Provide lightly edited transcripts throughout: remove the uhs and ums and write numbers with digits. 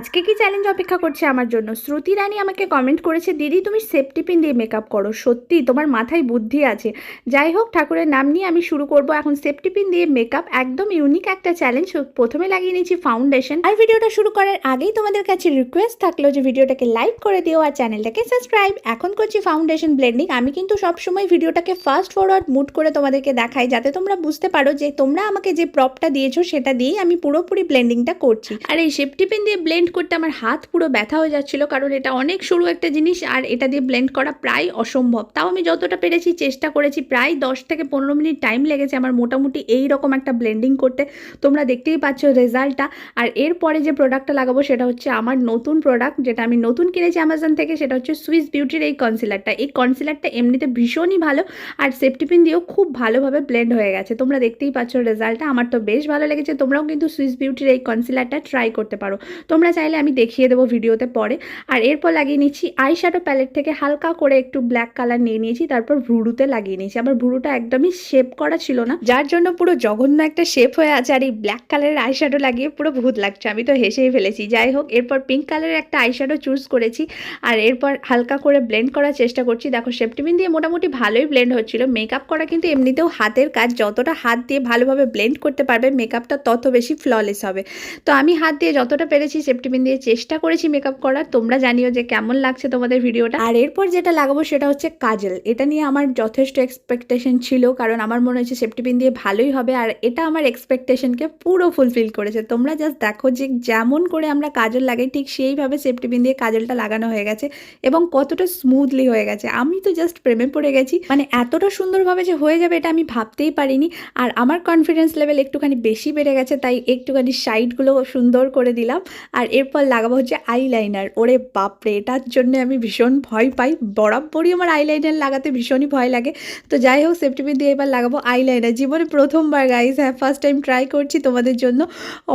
আজকে কি চ্যালেঞ্জ অপেক্ষা করছে আমার জন্য? শ্রুতি রানী আমাকে কমেন্ট করেছে, দিদি তুমি সেফটি পিন দিয়ে মেকআপ করো। সত্যি তোমার মাথায় বুদ্ধি আছে। যাই হোক, ঠাকুরের নাম নিয়ে আমি শুরু করব এখন সেফটি পিন দিয়ে মেকআপ। একদম ইউনিক একটা চ্যালেঞ্জ। প্রথমে লাগিয়ে নিয়েছি ফাউন্ডেশন। আর ভিডিওটা শুরু করার আগেই তোমাদের কাছে রিকোয়েস্ট থাকলো যে ভিডিওটাকে লাইক করে দিও আর চ্যানেলটাকে সাবস্ক্রাইব। এখন করছি ফাউন্ডেশন ব্লেন্ডিং। আমি কিন্তু সবসময় ভিডিওটাকে ফাস্ট ফরওয়ার্ড মুড করে তোমাদেরকে দেখাই, যাতে তোমরা বুঝতে পারো যে তোমরা আমাকে যে প্রপটা দিয়েছো সেটা দিয়েই আমি পুরোপুরি ব্লেন্ডিংটা করছি। আর এই সেফটি পিন দিয়ে ব্লেন্ড করতে আমার হাত পুরো ব্যথা হয়ে যাচ্ছিল, কারণ এটা অনেক সরু একটা জিনিস আর এটা দিয়ে ব্লেন্ড করা প্রায় অসম্ভব। তাও আমি যতটা পেরেছি চেষ্টা করেছি। প্রায় 10 থেকে 15 মিনিট টাইম লেগেছে আমার মোটামুটি এই রকম একটা ব্লেন্ডিং করতে। তোমরা দেখতেই পাচ্ছ রেজাল্টটা। আর এরপরে যে প্রোডাক্টটা লাগাবো সেটা হচ্ছে আমার নতুন প্রোডাক্ট, যেটা আমি নতুন কিনেছি অ্যামাজন থেকে। সেটা হচ্ছে সুইস বিউটির এই কনসিলারটা। এই কনসিলারটা এমনিতে ভীষণই ভালো আর সেফটি পিন দিয়েও খুব ভালোভাবে ব্লেন্ড হয়ে গেছে। তোমরা দেখতেই পাচ্ছ রেজাল্টটা। আমার তো বেশ ভালো লেগেছে। তোমরাও কিন্তু সুইস বিউটির এই কনসিলারটা ট্রাই করতে পারো। তোমরা চাইলে আমি দেখিয়ে দেবো ভিডিওতে পরে। আর এরপর লাগিয়ে নিচ্ছি আই শ্যাডো প্যালেট থেকে হালকা করে একটু ব্ল্যাক কালার নিয়ে নিয়েছি, তারপর ভ্রুতে লাগিয়ে নিয়েছি। আমার ভ্রুটা একদমই শেপ করা ছিল না, যার জন্য পুরো জঘন্য একটা শেপ হয়ে আছে। আর এই ব্ল্যাক কালারের আই শ্যাডো লাগিয়ে পুরো ভূত লাগছে, আমি তো হেসেই ফেলেছি। যাই হোক, এরপর পিঙ্ক কালারের একটা আই শ্যাডো চুজ করেছি আর এরপর হালকা করে ব্লেন্ড করার চেষ্টা করছি। দেখো সেফটি পিন দিয়ে মোটামুটি ভালোই ব্লেন্ড হচ্ছিল। মেকআপ করা কিন্তু এমনিতেও হাতের কাজ, যতটা হাত দিয়ে ভালোভাবে ব্লেন্ড করতে পারবে মেকআপটা তত বেশি ফ্ললেস হবে। তো আমি হাত দিয়ে যতটা পেরেছি সেফটি পিন দিয়ে চেষ্টা করেছি মেকআপ করার। তোমরা জানিও যে কেমন লাগছে তোমাদের ভিডিওটা। আর এরপর যেটা লাগাবো সেটা হচ্ছে কাজল। এটা নিয়ে আমার যথেষ্ট এক্সপেকটেশন ছিল, কারণ আমার মনে হচ্ছে সেফটি পিন দিয়ে ভালোই হবে আর এটা আমার এক্সপেকটেশনকে পুরো ফুলফিল করেছে। তোমরা জাস্ট দেখো যে যেমন করে আমরা কাজল লাগাই ঠিক সেইভাবে সেফটি পিন দিয়ে কাজলটা লাগানো হয়ে গেছে এবং কতটা স্মুথলি হয়ে গেছে। আমি তো জাস্ট প্রেমে পড়ে গেছি। মানে এতটা সুন্দরভাবে যে হয়ে যাবে এটা আমি ভাবতেই পারিনি। আর আমার কনফিডেন্স লেভেল একটুখানি বেশি বেড়ে গেছে, তাই একটুখানি সাইডগুলো সুন্দর করে দিলাম। আর এরপর লাগাবো হচ্ছে আইলাইনার। ওরে বাপরে, এটার জন্য আমি ভীষণ ভয় পাই। বরাবরই আমার আইলাইনার লাগাতে ভীষণই ভয় লাগে। তো যাই হোক, সেফটি পিন দিয়ে এবার লাগাবো আইলাইনার। জীবনে প্রথমবার গাইস, হ্যাঁ ফার্স্ট টাইম ট্রাই করছি তোমাদের জন্য।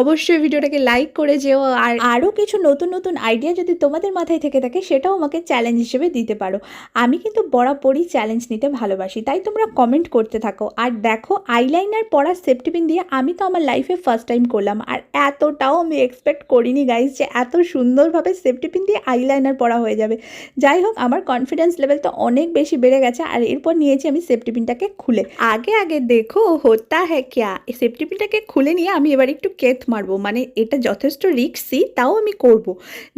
অবশ্যই ভিডিওটাকে লাইক করে যেও। আর আরও কিছু নতুন নতুন আইডিয়া যদি তোমাদের মাথায় থেকে থাকে সেটাও আমাকে চ্যালেঞ্জ হিসেবে দিতে পারো। আমি কিন্তু বরাবরই চ্যালেঞ্জ নিতে ভালোবাসি, তাই তোমরা কমেন্ট করতে থাকো। আর দেখো, আইলাইনার পরা সেফটি পিন দিয়ে আমি তো আমার লাইফে ফার্স্ট টাইম করলাম আর এতটাও আমি এক্সপেক্ট করিনি গাইস যে এত সুন্দরভাবে সেফটি পিন দিয়ে আইলাইনার পরা হয়ে যাবে। যাই হোক, আমার কনফিডেন্স লেভেল তো অনেক বেশি বেড়ে গেছে। আর এরপর নিয়েছি আমি সেফটি পিনটাকে খুলে। আগে আগে দেখো হোতা হ্যাঁ ক্যা। এই সেফটি পিনটাকে খুলে নিয়ে আমি এবার একটু কেথ মারবো। মানে এটা যথেষ্ট রিস্কি, তাও আমি করব।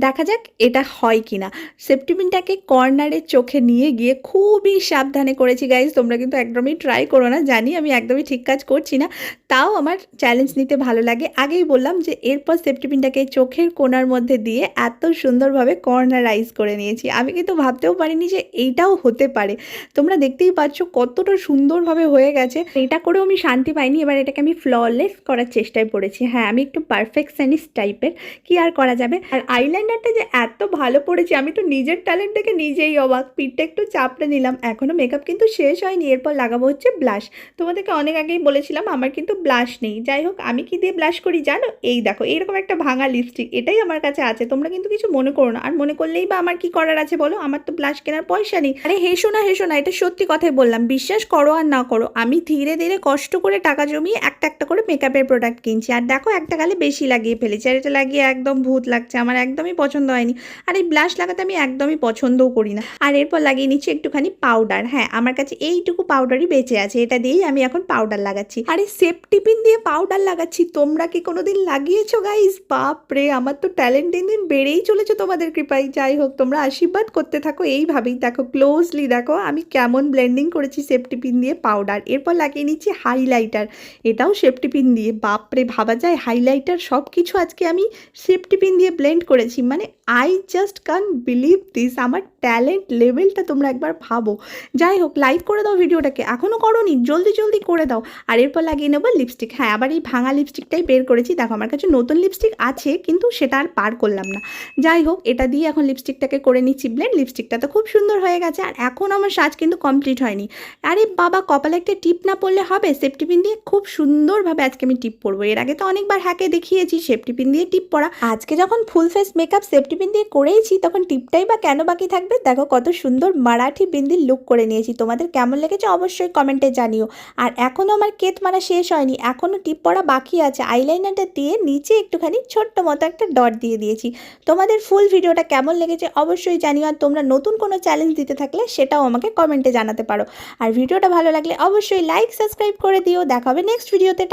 দেখা যাক এটা হয় কিনা। সেফটি পিনটাকে কর্নারে চোখে নিয়ে গিয়ে খুবই সাবধানে করেছি গাইজ। তোমরা কিন্তু একদমই ট্রাই করো না, জানি আমি একদমই ঠিক কাজ করছি না, তাও আমার চ্যালেঞ্জ নিতে ভালো লাগে। আগেই বললাম যে এরপর সেফটি পিনটাকে চোখের কোণার মধ্যে দিয়ে এত সুন্দরভাবে কর্নারাইজ করে নিয়েছি। আমি কিন্তু ভাবতেও পারিনি যে এইটাও হতে পারে। তোমরা দেখতেই পাচ্ছ কতটা সুন্দরভাবে হয়ে গেছে। এটা করেও আমি শান্তি পাইনি। এবার এটাকে আমি ফ্ললেস করার চেষ্টায় পড়েছি। হ্যাঁ, আমি একটু পারফেকশনিস্ট টাইপের, কি আর করা যাবে। আর আইলাইনারটা যে এত ভালো পড়েছে আমি তো নিজের ট্যালেন্ট থেকে নিজেই অবাক। পিঠটা একটু চাপড়ে নিলাম। এখনও মেকআপ কিন্তু শেষ হয়নি। এরপর লাগাবো হচ্ছে ব্লাশ। তোমাদেরকে অনেক আগেই বলেছিলাম আমার কিন্তু ব্লাশ নেই। যাই হোক, আমি কি দিয়ে ব্লাশ করি জানো? এই দেখো, এইরকম একটা ভাঙা লিপস্টিক, এটাই আমার কাছে আছে। তোমরা কিন্তু কিছু মনে করো না। আর মনে করলেই বা আমার কি করার আছে বলো? আমার তো ব্লাশ কেনার পয়সা নেই। আরে হেসো না হেসো না, এটা সত্যি কথাই বললাম। বিশ্বাস করো আর না করো, আমি ধীরে ধীরে কষ্ট করে টাকা জমিয়ে একটা একটা করে মেকআপের প্রোডাক্ট কিনছি। আর দেখো, একটা গালে বেশি লাগিয়ে ফেলেছি আর এটা লাগিয়ে একদম ভূত লাগছে। আমার একদমই পছন্দ হয়নি। আর এই ব্লাশ লাগাতে আমি একদমই পছন্দও করি না। আর এরপর লাগিয়ে নিচ্ছি একটুখানি পাউডার। হ্যাঁ, আমার কাছে এইটুকু পাউডারই বেঁচে আছে, এটা দিয়েই আমি এখন পাউডার লাগাচ্ছি। আর এই সেফটি পিন দিয়ে পাউডার লাগাচ্ছি। তোমরা কি কোনোদিন লাগিয়েছো গাইস? বাপরে, আমার তো ট্যালেন্ট দিন দিন বেড়েই চলেছে তোমাদের কৃপায়। যাই হোক, তোমরা আশীর্বাদ করতে থাকো এইভাবেই। দেখো ক্লোজলি দেখো আমি কেমন ব্লেন্ডিং করেছি সেফটি পিন দিয়ে পাউডার। এরপর লাগিয়ে নিচ্ছি হাইলাইটার। এটাও সেফটি পিন দিয়ে। বাপরে, ভাবা যায় হাইলাইটার সব কিছু আজকে আমি সেফটি পিন দিয়ে ব্লেন্ড করেছি। মানে আই জাস্ট কান বিলিভ দিস। আমার ট্যালেন্ট লেভেলটা তোমরা একবার ভাবো। যাই হোক, লাইক করে দাও ভিডিওটাকে, এখনও করোনি, জলদি জলদি করে দাও। আর এরপর লাগিয়ে নেবো লিপস্টিক। হ্যাঁ, আবার এই ভাঙা লিপস্টিকটাই বের করেছি। দেখো, আমার কাছে নতুন লিপস্টিক আছে কিন্তু সেটা আর পার করলাম না। যাই হোক, এটা দিয়ে এখন লিপস্টিকটাকে করে নিচ্ছি ব্লেন্ড। লিপস্টিকটা তো খুব সুন্দর হয়ে গেছে। আর এখন আমার সাজ কিন্তু কমপ্লিট হয়নি। আরে বাবা, কপালে একটা টিপ না পড়লে হবে? সেফটি পিন দিয়ে খুব সুন্দরভাবে আজকে আমি টিপ পরবো। এর আগে তো অনেকবার হ্যাকে দেখিয়েছি সেফটি পিন দিয়ে টিপ পরা। আজকে যখন full face makeup safety pin দিয়ে করেইছি তখন টিপটাই বা কেন বাকি থাকবে? দেখো কত সুন্দর মারাঠি বিন্দির লুক করে নিয়েছি। তোমাদের কেমন লেগেছে অবশ্যই কমেন্টে জানিও। আর এখনও আমার কেত মারা শেষ হয়নি, এখনও টিপ পরা বাকি আছে। আইলাইনারটা দিয়ে নিচে একটুখানি ছোট্ট মতো একটা ডট দিয়ে দিয়েছি। তোমাদের ফুল ভিডিওটা কেমন লেগেছে অবশ্যই জানিও, আর তোমরা নতুন কোনো চ্যালেঞ্জ দিতে থাকলে সেটাও আমাকে কমেন্টে জানাতে পারো। আর ভিডিওটা ভালো লাগলে অবশ্যই লাইক সাবস্ক্রাইব করে দিও। দেখা হবে নেক্সট ভিডিওতে।